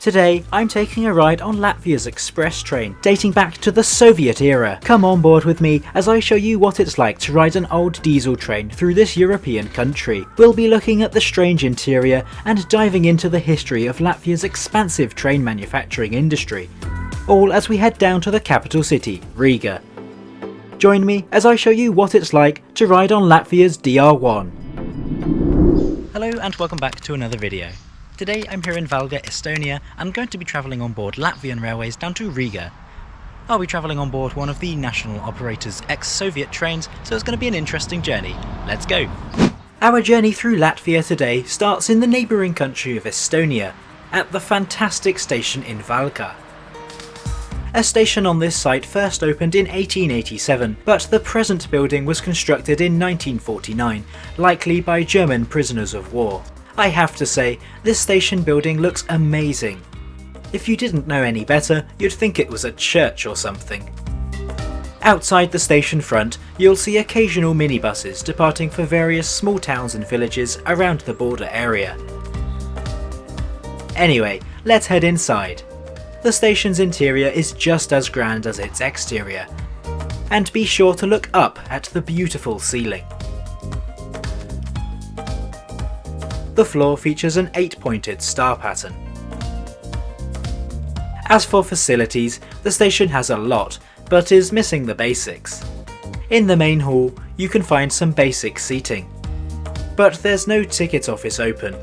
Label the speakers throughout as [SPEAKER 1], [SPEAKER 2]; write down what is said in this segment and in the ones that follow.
[SPEAKER 1] Today, I'm taking a ride on Latvia's express train, dating back to the Soviet era. Come on board with me as I show you what it's like to ride an old diesel train through this European country. We'll be looking at the strange interior and diving into the history of Latvia's expansive train manufacturing industry. All as we head down to the capital city, Riga. Join me as I show you what it's like to ride on Latvia's DR1. Hello and welcome back to another video. Today I'm here in Valga, Estonia, and I'm going to be travelling on board Latvian Railways down to Riga. I'll be travelling on board one of the national operators' ex-Soviet trains, so it's going to be an interesting journey. Let's go! Our journey through Latvia today starts in the neighbouring country of Estonia, at the fantastic station in Valga. A station on this site first opened in 1887, but the present building was constructed in 1949, likely by German prisoners of war. I have to say, this station building looks amazing. If you didn't know any better, you'd think it was a church or something. Outside the station front, you'll see occasional minibuses departing for various small towns and villages around the border area. Anyway, let's head inside. The station's interior is just as grand as its exterior, and be sure to look up at the beautiful ceiling. The floor features an 8-pointed star pattern. As for facilities, the station has a lot, but is missing the basics. In the main hall, you can find some basic seating, but there's no ticket office open.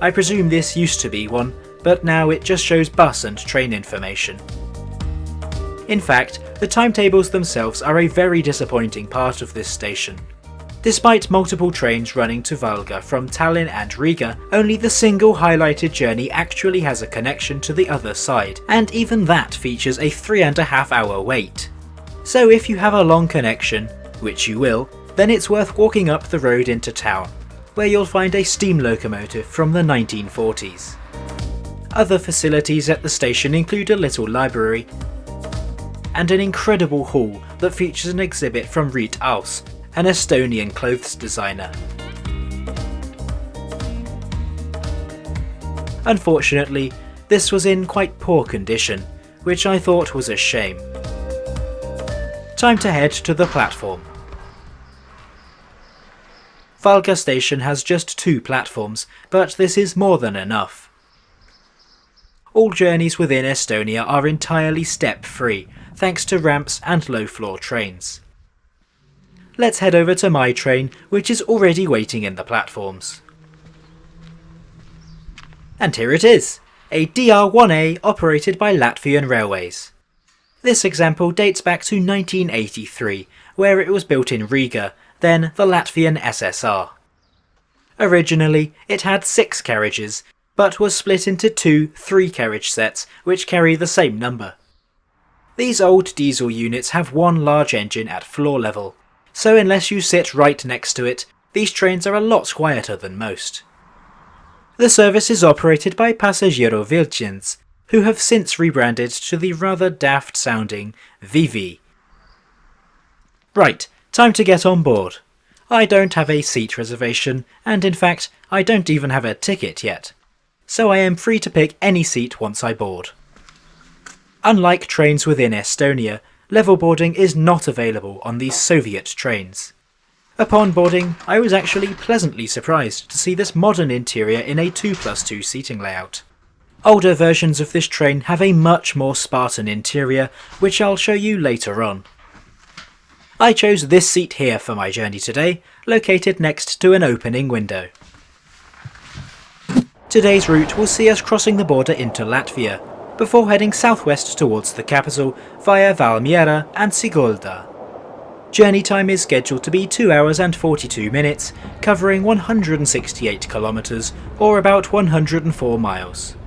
[SPEAKER 1] I presume this used to be one, but now it just shows bus and train information. In fact, the timetables themselves are a very disappointing part of this station. Despite multiple trains running to Valga from Tallinn and Riga, only the single highlighted journey actually has a connection to the other side, and even that features a 3.5-hour wait. So if you have a long connection, which you will, then it's worth walking up the road into town, where you'll find a steam locomotive from the 1940s. Other facilities at the station include a little library, and an incredible hall that features an exhibit from Riga-Pasažieru, an Estonian clothes designer. Unfortunately, this was in quite poor condition, which I thought was a shame. Time to head to the platform. Valga station has just 2 platforms, but this is more than enough. All journeys within Estonia are entirely step-free, thanks to ramps and low-floor trains. Let's head over to my train, which is already waiting in the platforms. And here it is, a DR1A operated by Latvian Railways. This example dates back to 1983, where it was built in Riga, then the Latvian SSR. Originally, it had 6 carriages, but was split into 2 3-carriage sets, which carry the same number. These old diesel units have one large engine at floor level, so unless you sit right next to it, these trains are a lot quieter than most. The service is operated by Pasažieru Vilciens, who have since rebranded to the rather daft sounding Vivi. Right, time to get on board. I don't have a seat reservation, and in fact, I don't even have a ticket yet, so I am free to pick any seat once I board. Unlike trains within Estonia, level boarding is not available on these Soviet trains. Upon boarding, I was actually pleasantly surprised to see this modern interior in a 2+2 seating layout. Older versions of this train have a much more Spartan interior, which I'll show you later on. I chose this seat here for my journey today, located next to an opening window. Today's route will see us crossing the border into Latvia, before heading southwest towards the capital via Valmiera and Sigulda. Journey time is scheduled to be 2 hours and 42 minutes, covering 168 kilometres, or about 104 miles.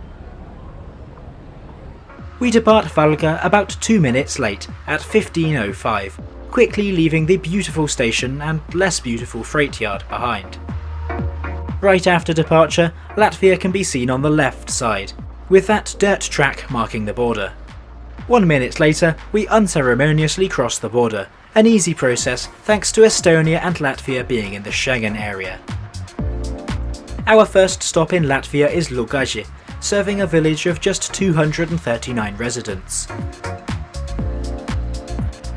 [SPEAKER 1] We depart Valga about 2 minutes late, at 15:05, quickly leaving the beautiful station and less beautiful freight yard behind. Right after departure, Latvia can be seen on the left side, with that dirt track marking the border. 1 minute later, we unceremoniously cross the border, an easy process thanks to Estonia and Latvia being in the Schengen area. Our first stop in Latvia is Lugaji, serving a village of just 239 residents.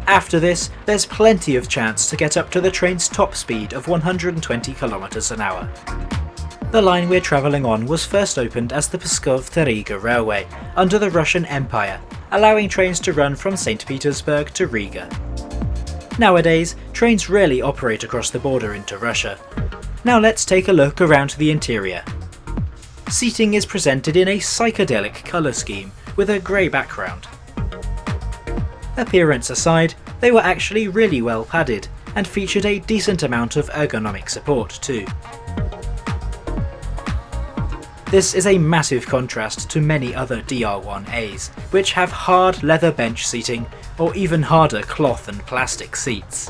[SPEAKER 1] After this, there's plenty of chance to get up to the train's top speed of 120 kilometres an hour. The line we're travelling on was first opened as the Pskov to Riga railway under the Russian Empire, allowing trains to run from St. Petersburg to Riga. Nowadays, trains rarely operate across the border into Russia. Now let's take a look around the interior. Seating is presented in a psychedelic colour scheme with a grey background. Appearance aside, they were actually really well padded and featured a decent amount of ergonomic support too. This is a massive contrast to many other DR1As, which have hard leather bench seating or even harder cloth and plastic seats.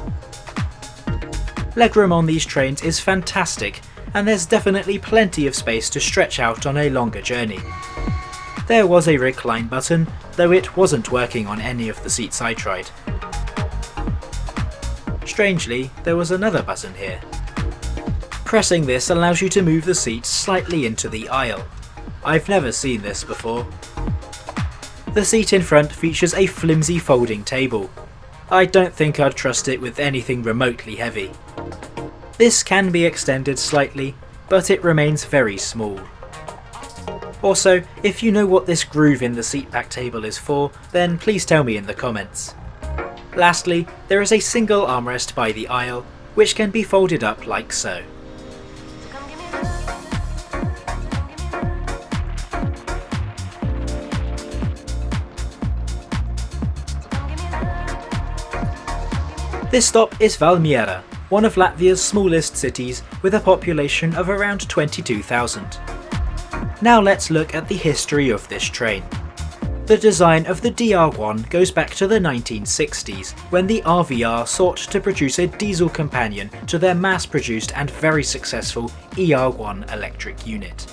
[SPEAKER 1] Legroom on these trains is fantastic, and there's definitely plenty of space to stretch out on a longer journey. There was a recline button, though it wasn't working on any of the seats I tried. Strangely, there was another button here. Pressing this allows you to move the seat slightly into the aisle. I've never seen this before. The seat in front features a flimsy folding table. I don't think I'd trust it with anything remotely heavy. This can be extended slightly, but it remains very small. Also, if you know what this groove in the seat back table is for, then please tell me in the comments. Lastly, there is a single armrest by the aisle, which can be folded up like so. This stop is Valmiera, one of Latvia's smallest cities with a population of around 22,000. Now let's look at the history of this train. The design of the DR1 goes back to the 1960s, when the RVR sought to produce a diesel companion to their mass-produced and very successful ER1 electric unit.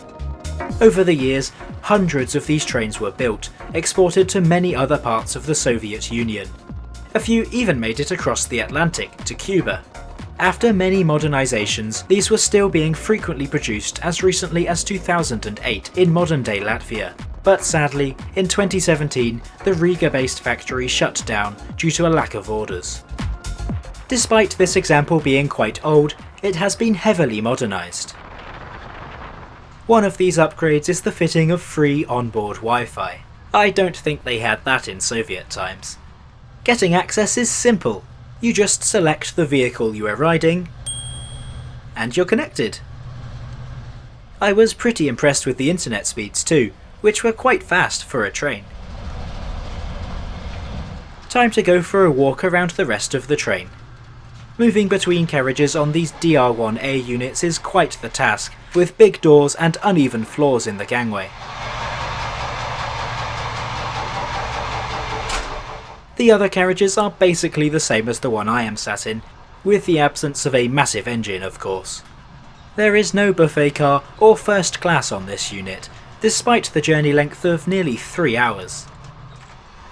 [SPEAKER 1] Over the years, hundreds of these trains were built, exported to many other parts of the Soviet Union. A few even made it across the Atlantic to Cuba. After many modernisations, these were still being frequently produced as recently as 2008 in modern-day Latvia. But sadly, in 2017, the Riga-based factory shut down due to a lack of orders. Despite this example being quite old, it has been heavily modernised. One of these upgrades is the fitting of free onboard Wi-Fi. I don't think they had that in Soviet times. Getting access is simple. You just select the vehicle you are riding, and you're connected. I was pretty impressed with the internet speeds too, which were quite fast for a train. Time to go for a walk around the rest of the train. Moving between carriages on these DR1A units is quite the task, with big doors and uneven floors in the gangway. The other carriages are basically the same as the one I am sat in, with the absence of a massive engine of course. There is no buffet car or first class on this unit, despite the journey length of nearly 3 hours.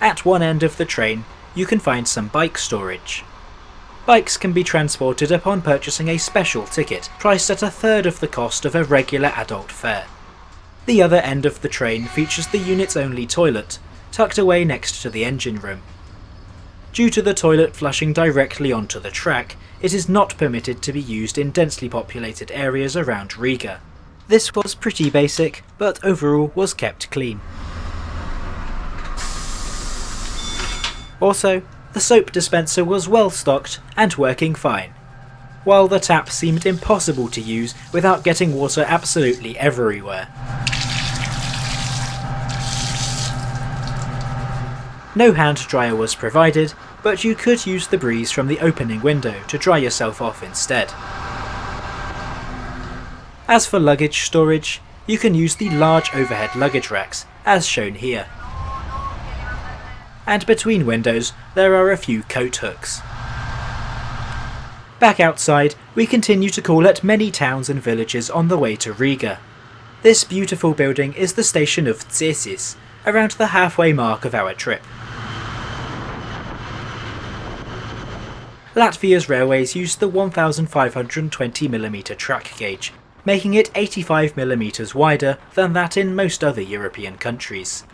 [SPEAKER 1] At one end of the train, you can find some bike storage. Bikes can be transported upon purchasing a special ticket, priced at a third of the cost of a regular adult fare. The other end of the train features the unit's only toilet, tucked away next to the engine room. Due to the toilet flushing directly onto the track, it is not permitted to be used in densely populated areas around Riga. This was pretty basic, but overall was kept clean. Also, the soap dispenser was well stocked and working fine, while the tap seemed impossible to use without getting water absolutely everywhere. No hand dryer was provided, but you could use the breeze from the opening window to dry yourself off instead. As for luggage storage, you can use the large overhead luggage racks, as shown here. And between windows, there are a few coat hooks. Back outside, we continue to call at many towns and villages on the way to Riga. This beautiful building is the station of Cēsis, around the halfway mark of our trip. Latvia's railways use the 1520mm track gauge, making it 85mm wider than that in most other European countries.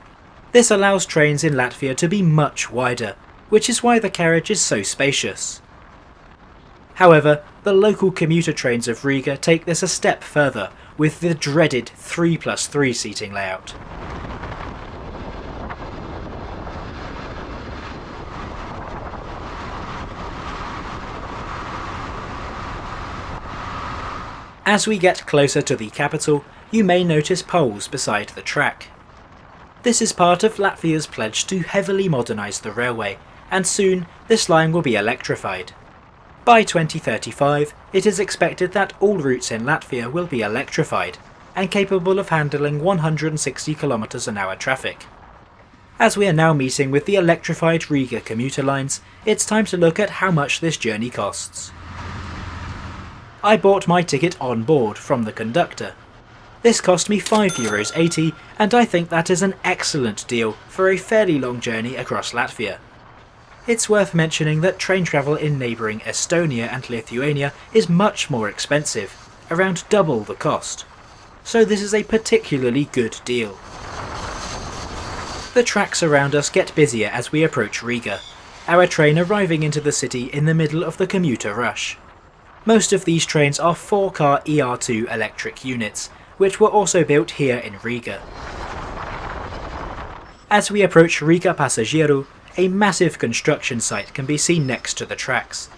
[SPEAKER 1] This allows trains in Latvia to be much wider, which is why the carriage is so spacious. However, the local commuter trains of Riga take this a step further with the dreaded 3+3 seating layout. As we get closer to the capital, you may notice poles beside the track. This is part of Latvia's pledge to heavily modernise the railway, and soon this line will be electrified. By 2035, it is expected that all routes in Latvia will be electrified, and capable of handling 160 km/h traffic. As we are now meeting with the electrified Riga commuter lines, it's time to look at how much this journey costs. I bought my ticket on board from the conductor. This cost me €5.80, and I think that is an excellent deal for a fairly long journey across Latvia. It's worth mentioning that train travel in neighbouring Estonia and Lithuania is much more expensive, around double the cost, so this is a particularly good deal. The tracks around us get busier as we approach Riga, our train arriving into the city in the middle of the commuter rush. Most of these trains are 4-car ER2 electric units, which were also built here in Riga. As we approach Rīga-Pasažieru, a massive construction site can be seen next to the tracks.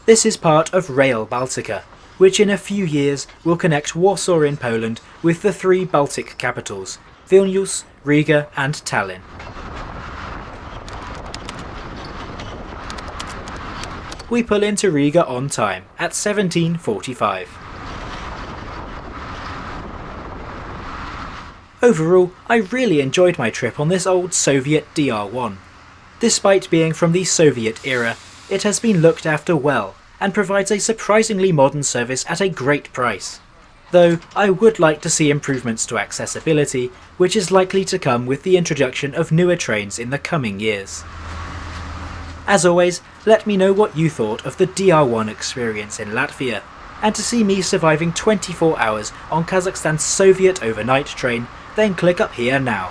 [SPEAKER 1] This is part of Rail Baltica, which in a few years will connect Warsaw in Poland with the 3 Baltic capitals, Vilnius, Riga and Tallinn. We pull into Riga on time at 17:45. Overall, I really enjoyed my trip on this old Soviet DR1. Despite being from the Soviet era, it has been looked after well and provides a surprisingly modern service at a great price. Though I would like to see improvements to accessibility, which is likely to come with the introduction of newer trains in the coming years. As always, let me know what you thought of the DR1 experience in Latvia, and to see me surviving 24 hours on Kazakhstan's Soviet overnight train, then click up here now.